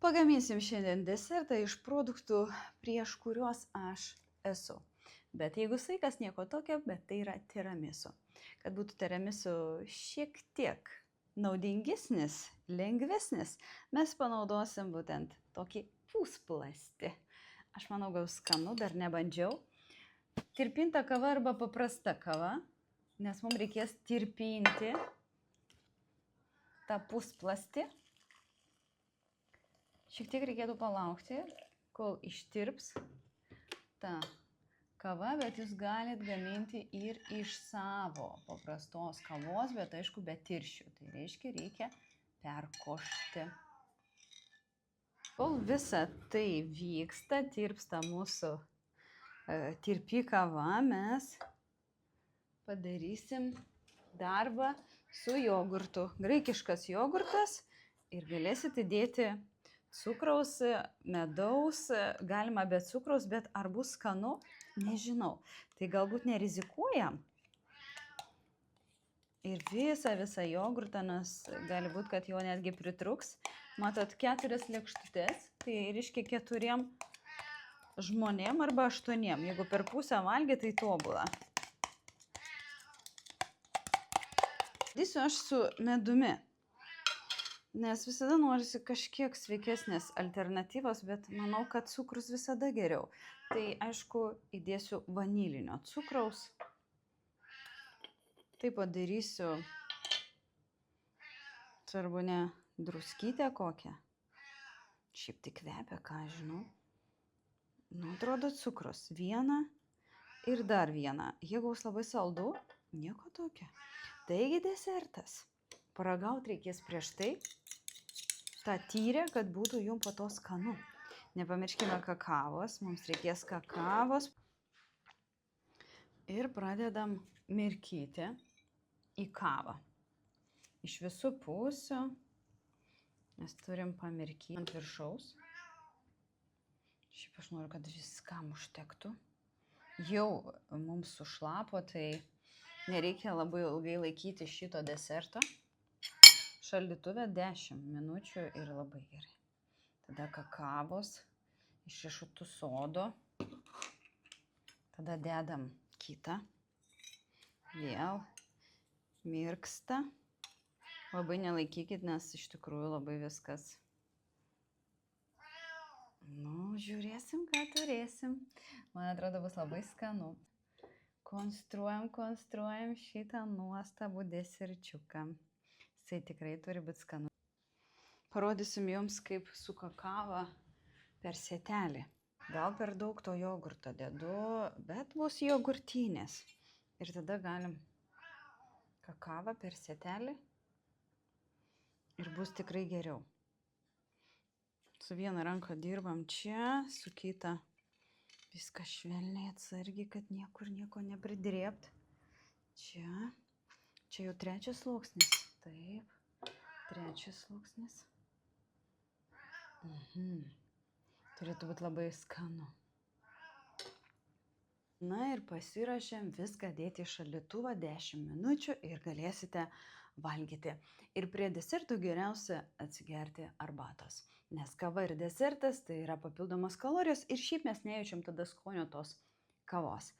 Pagaminsim šiandien desertą iš produktų, prieš kuriuos aš esu. Bet jeigu saikas nieko tokio, bet tai yra tiramisu. Kad būtų tiramisu šiek tiek naudingesnis, lengvesnis, mes panaudosim būtent tokį pusplasti. Aš manau, gaus skanu, dar nebandžiau. Tirpinta kava arba paprasta kava, nes mums reikės tirpinti tą pusplasti. Šiek tiek reikėtų palaukti, kol ištirps ta kava, bet jūs galit gaminti ir iš savo paprastos kavos, bet aišku, be tirščių. Tai reiškia, reikia perkošti. Kol visa tai vyksta, tirpsta mūsų tirpi kava, mes padarysim darbą su jogurtu. Graikiškas jogurtas ir galėsit įdėti cukraus, medaus, galima be cukraus, bet ar bus skanu, nežinau. Tai galbūt nerizikuojam. Ir visą jogurtą, nes gali būti, kad jo netgi pritruks. Matot, 4 lėkštutės, tai reiškia 4 žmonėm arba 8. Jeigu per pusę valgy, tai tobula. Darysiu aš su medumi. Nes visada norisi kažkiek sveikesnės alternatyvos, bet manau, kad cukrus visada geriau. Tai aišku, įdėsiu vanilinio cukraus. Tai padarysiu, svarbu ne druskytę kokią. Šiaip tik kvepia, ką žinau. Nu, atrodo cukrus. 1 ir dar 1. Jeigu bus labai saldu, nieko tokio. Taigi desertas. Paragauti reikės prieš tai. Ta tyrė, kad būtų jums po to skanu. Nepamirškime kakavos, mums reikės kakavos. Ir pradedam mirkyti į kavą. Iš visų pusių mes turim pamirkyti ant viršaus. Šiaip aš noriu, kad viskam užtektų. Jau mums sušlapo, tai nereikia labai ilgai laikyti šito deserto. Šaldytuve 10 minučių ir labai gerai. Tada kakavos iš riešutų sodo. Tada dedam kitą. Vėl mirksta. Labai nelaikykit, nes iš tikrųjų labai viskas. Nu, žiūrėsim, ką turėsim. Man atrodo, bus labai skanu. Konstruojam šitą nuostabų deserčiuką. Jisai tikrai turi būti skanu. Parodysim jums, kaip su kakava per sietelį. Gal per daug to jogurto dedu, bet bus jogurtinės. Ir tada galim kakavą per sietelį ir bus tikrai geriau. Su viena ranka dirbam čia, su kita viską švelniai atsargiai, kad niekur nieko nepridrėbt. Čia jau 3 sluoksnis. Taip, 3 sluoksnis. Turėtų būti labai skanu. Na ir pasiruošėm viską dėti į šaldytuvą 10 minučių ir galėsite valgyti. Ir prie desertų geriausia atsigerti arbatos. Nes kava ir desertas tai yra papildomos kalorijos ir šiaip mes nejaučiam tada skonio tos kavos.